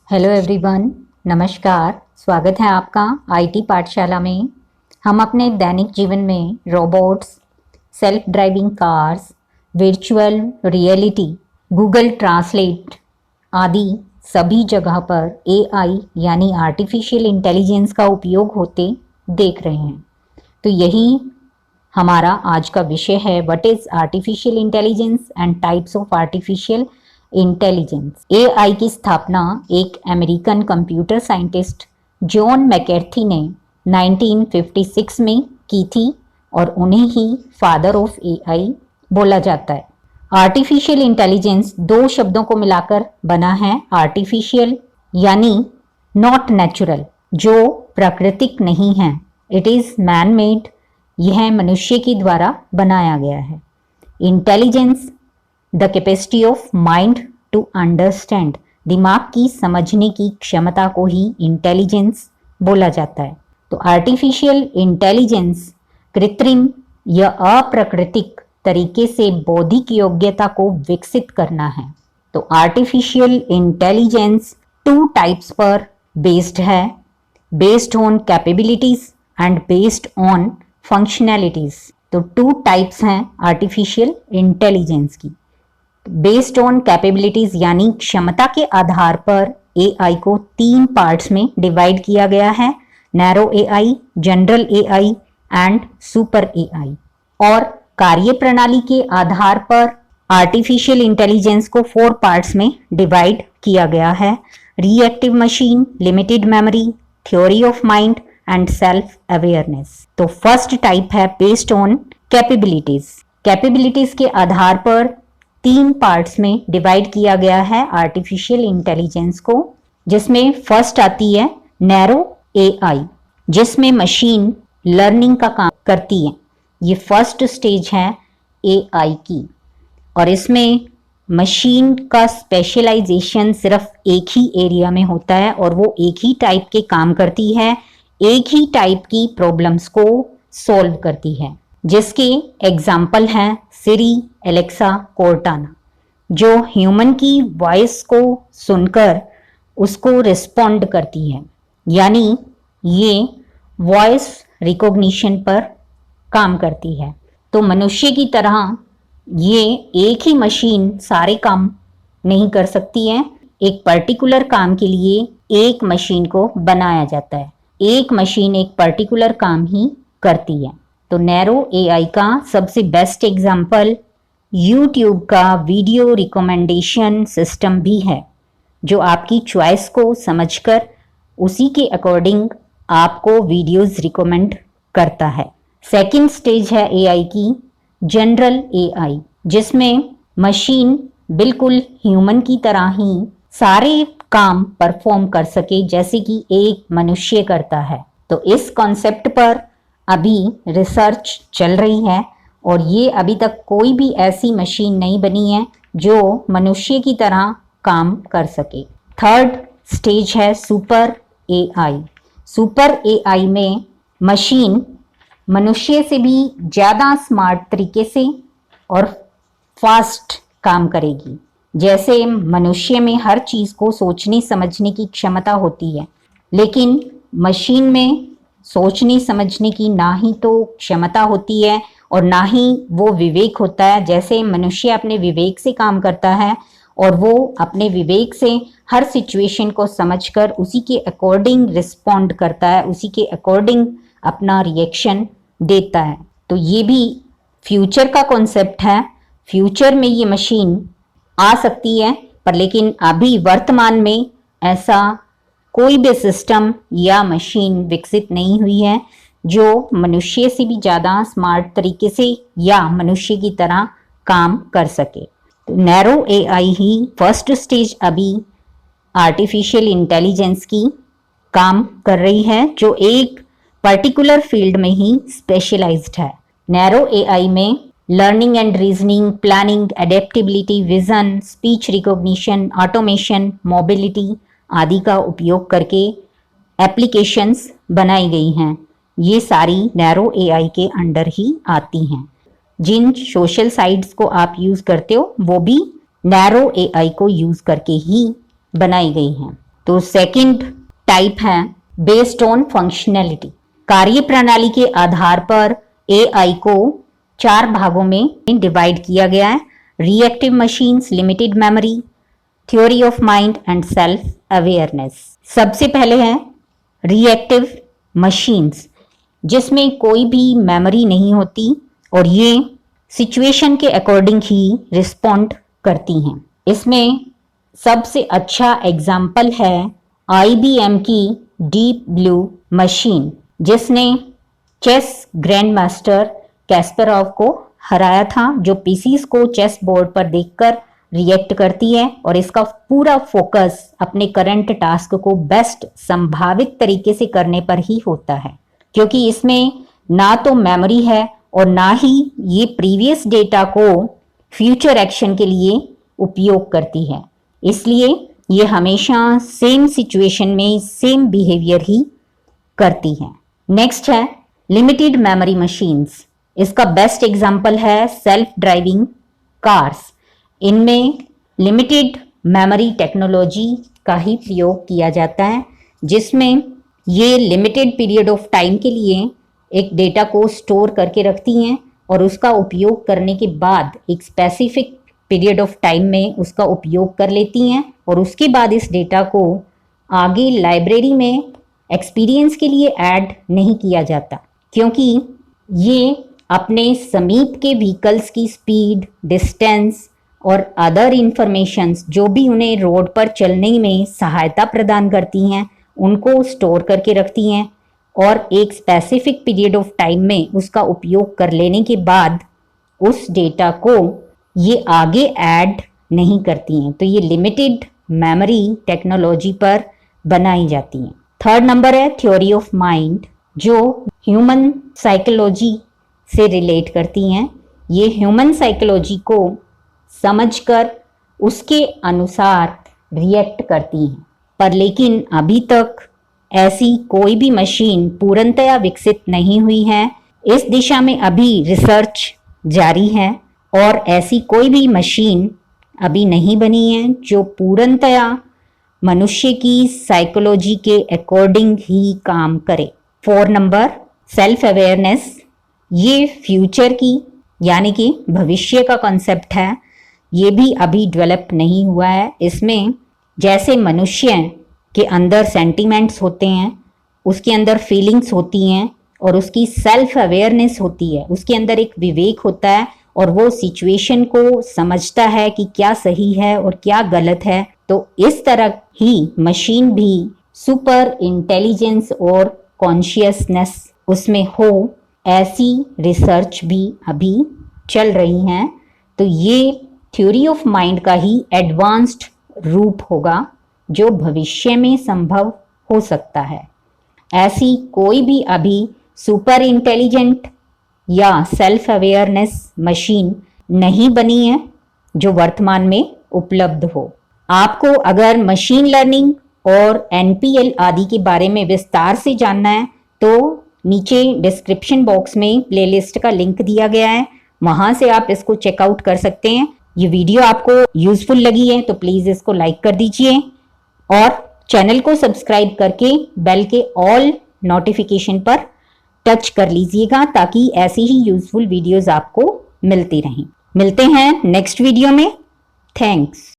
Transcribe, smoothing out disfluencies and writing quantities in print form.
Hello everyone, नमस्कार। स्वागत है आपका आईटी पाठशाला में। हम अपने दैनिक जीवन में robots, self driving cars, virtual reality, Google translate आदि सभी जगह पर एआई यानी आर्टिफिशियल इंटेलिजेंस का उपयोग होते देख रहे हैं। तो यही हमारा आज का विषय है, what is artificial intelligence and types of artificial intelligence. AI की स्थापना एक American computer scientist John McCarthy ने 1956 में की थी और उन्हें ही फादर ऑफ एआई बोला जाता है। आर्टिफिशियल इंटेलिजेंस दो शब्दों को मिलाकर बना है। आर्टिफिशियल यानी नॉट नेचुरल, जो प्राकृतिक नहीं है। इट इज मैन मेड, यह मनुष्य के द्वारा बनाया गया है। Intelligence the capacity of mind to understand, दिमाग की समझने की क्षमता को ही इंटेलिजेंस बोला जाता है। तो आर्टिफिशियल इंटेलिजेंस कृत्रिम या अप्राकृतिक तरीके से बौद्धिक योग्यता को विकसित करना है। तो आर्टिफिशियल इंटेलिजेंस टू टाइप्स पर बेस्ड है, based on capabilities and based on functionalities. तो टू टाइप्स हैं आर्टिफिशियल इंटेलिजेंस की। बेस्ड ऑन कैपेबिलिटीज यानी क्षमता के आधार पर एआई को तीन पार्ट्स में डिवाइड किया गया है, narrow AI, general AI and super AI. और कार्य प्रणाली के आधार पर आर्टिफिशियल इंटेलिजेंस को फोर पार्ट्स में डिवाइड किया गया है, reactive machine, limited memory, theory of mind and self awareness. तो फर्स्ट टाइप है बेस्ड ऑन कैपेबिलिटीज। कैपेबिलिटीज के आधार पर तीन पार्ट्स में डिवाइड किया गया है आर्टिफिशियल इंटेलिजेंस को, जिसमें फर्स्ट आती है नैरो एआई, जिसमें मशीन लर्निंग का काम करती है। ये फर्स्ट स्टेज है एआई की और इसमें मशीन का स्पेशलाइजेशन सिर्फ एक ही एरिया में होता है और वो एक ही टाइप के काम करती है, एक ही टाइप की प्रॉब्लम्स को सॉल्व करती है, जिसके एग्जाम्पल हैं सिरी, एलेक्सा, कोर्टाना, जो ह्यूमन की वॉइस को सुनकर उसको रिस्पॉन्ड करती है, यानी ये वॉइस रिकॉग्निशन पर काम करती है। तो मनुष्य की तरह ये एक ही मशीन सारे काम नहीं कर सकती है। एक पर्टिकुलर काम के लिए एक मशीन को बनाया जाता है, एक मशीन एक पर्टिकुलर काम ही करती है। तो नैरो एआई का सबसे बेस्ट एग्जाम्पल यूट्यूब का वीडियो रिकमेंडेशन सिस्टम भी है, जो आपकी चॉइस को समझकर उसी के अकॉर्डिंग आपको वीडियोस रिकमेंड करता है। सेकंड स्टेज है एआई की जनरल एआई, जिसमें मशीन बिल्कुल ह्यूमन की तरह ही सारे काम परफॉर्म कर सके जैसे कि एक मनुष्य करता है। तो इस कॉन्सेप्ट पर अभी रिसर्च चल रही है और ये अभी तक कोई भी ऐसी मशीन नहीं बनी है जो मनुष्य की तरह काम कर सके। थर्ड स्टेज है सुपर एआई। सुपर एआई में मशीन मनुष्य से भी ज़्यादा स्मार्ट तरीके से और फास्ट काम करेगी। जैसे मनुष्य में हर चीज़ को सोचने समझने की क्षमता होती है, लेकिन मशीन में सोचने समझने की ना ही तो क्षमता होती है और ना ही वो विवेक होता है। जैसे मनुष्य अपने विवेक से काम करता है और वो अपने विवेक से हर सिचुएशन को समझकर उसी के अकॉर्डिंग रिस्पॉन्ड करता है, उसी के अकॉर्डिंग अपना रिएक्शन देता है। तो ये भी फ्यूचर का कॉन्सेप्ट है। फ्यूचर में ये मशीन आ सकती है, पर लेकिन अभी वर्तमान में ऐसा कोई भी सिस्टम या मशीन विकसित नहीं हुई है जो मनुष्य से भी ज़्यादा स्मार्ट तरीके से या मनुष्य की तरह काम कर सके। तो नैरो एआई ही फर्स्ट स्टेज अभी आर्टिफिशियल इंटेलिजेंस की काम कर रही है, जो एक पर्टिकुलर फील्ड में ही स्पेशलाइज्ड है। नैरो एआई में learning and reasoning, planning, adaptability, vision, speech recognition, automation, mobility आदि का उपयोग करके एप्लीकेशंस बनाई गई हैं। ये सारी नैरो एआई के अंडर ही आती हैं। जिन सोशल साइट्स को आप यूज़ करते हो वो भी नैरो एआई को यूज़ करके ही बनाई गई हैं। तो सेकंड टाइप है बेस्ड ऑन फंक्शनैलिटी। कार्य प्रणाली के आधार पर एआई को 4 भागों में डिवाइड किया गया है। Reactive machines, limited memory, theory of mind and self awareness. सबसे पहले है रिएक्टिव मशीन्स, जिसमें कोई भी मेमोरी नहीं होती और ये सिचुएशन के अकॉर्डिंग ही रिस्पॉन्ड करती हैं। इसमें सबसे अच्छा एग्जाम्पल है IBM की डीप ब्लू मशीन, जिसने चेस ग्रैंड मास्टर कैस्परोव को हराया था, जो पीसीस को चेस बोर्ड पर देखकर रिएक्ट करती है और इसका पूरा फोकस अपने करंट टास्क को बेस्ट संभावित तरीके से करने पर ही होता है, क्योंकि इसमें ना तो मेमोरी है और ना ही ये प्रीवियस डेटा को फ्यूचर एक्शन के लिए उपयोग करती है। इसलिए ये हमेशा सेम सिचुएशन में सेम बिहेवियर ही करती है। नेक्स्ट है लिमिटेड मेमोरी मशीन्स। इसका बेस्ट एग्जांपल है सेल्फ ड्राइविंग कार्स। इनमें लिमिटेड मेमोरी टेक्नोलॉजी का ही प्रयोग किया जाता है, जिसमें ये लिमिटेड पीरियड ऑफ टाइम के लिए एक डेटा को स्टोर करके रखती हैं और उसका उपयोग करने के बाद एक स्पेसिफिक पीरियड ऑफ टाइम में उसका उपयोग कर लेती हैं और उसके बाद इस डेटा को आगे लाइब्रेरी में एक्सपीरियंस के लिए ऐड नहीं किया जाता, क्योंकि ये अपने समीप के व्हीकल्स की स्पीड, डिस्टेंस और अदर इंफॉर्मेशंस जो भी उन्हें रोड पर चलने में सहायता प्रदान करती हैं, उनको स्टोर करके रखती हैं और एक स्पेसिफिक पीरियड ऑफ टाइम में उसका उपयोग कर लेने के बाद उस डेटा को ये आगे ऐड नहीं करती हैं। तो ये लिमिटेड मेमोरी टेक्नोलॉजी पर बनाई जाती हैं। थर्ड नंबर है थ्योरी ऑफ माइंड, जो ह्यूमन साइकोलॉजी से रिलेट करती हैं। ये ह्यूमन साइकोलॉजी को समझकर उसके अनुसार रिएक्ट करती हैं, पर लेकिन अभी तक ऐसी कोई भी मशीन पूर्णतया विकसित नहीं हुई है। इस दिशा में अभी रिसर्च जारी है और ऐसी कोई भी मशीन अभी नहीं बनी है जो पूर्णतया मनुष्य की साइकोलॉजी के अकॉर्डिंग ही काम करे। 4 नंबर सेल्फ अवेयरनेस। ये फ्यूचर की यानी कि भविष्य का कॉन्सेप्ट है। ये भी अभी डेवलप नहीं हुआ है। इसमें जैसे मनुष्य के अंदर सेंटिमेंट्स होते हैं, उसके अंदर फीलिंग्स होती हैं और उसकी सेल्फ अवेयरनेस होती है, उसके अंदर एक विवेक होता है और वो सिचुएशन को समझता है कि क्या सही है और क्या गलत है। तो इस तरह ही मशीन भी सुपर इंटेलिजेंस और कॉन्शियसनेस उसमें हो, ऐसी रिसर्च भी अभी चल रही हैं। तो ये थ्योरी ऑफ माइंड का ही एडवांस्ड रूप होगा जो भविष्य में संभव हो सकता है। ऐसी कोई भी अभी सुपर इंटेलिजेंट या सेल्फ अवेयरनेस मशीन नहीं बनी है जो वर्तमान में उपलब्ध हो। आपको अगर मशीन लर्निंग और NPL आदि के बारे में विस्तार से जानना है तो नीचे डिस्क्रिप्शन बॉक्स में प्लेलिस्ट का लिंक दिया गया है, वहां से आप इसको चेकआउट कर सकते हैं। ये वीडियो आपको यूजफुल लगी है तो प्लीज इसको लाइक कर दीजिए और चैनल को सब्सक्राइब करके बेल के ऑल नोटिफिकेशन पर टच कर लीजिएगा ताकि ऐसी ही यूजफुल वीडियोस आपको मिलती रहें। मिलते हैं नेक्स्ट वीडियो में। थैंक्स।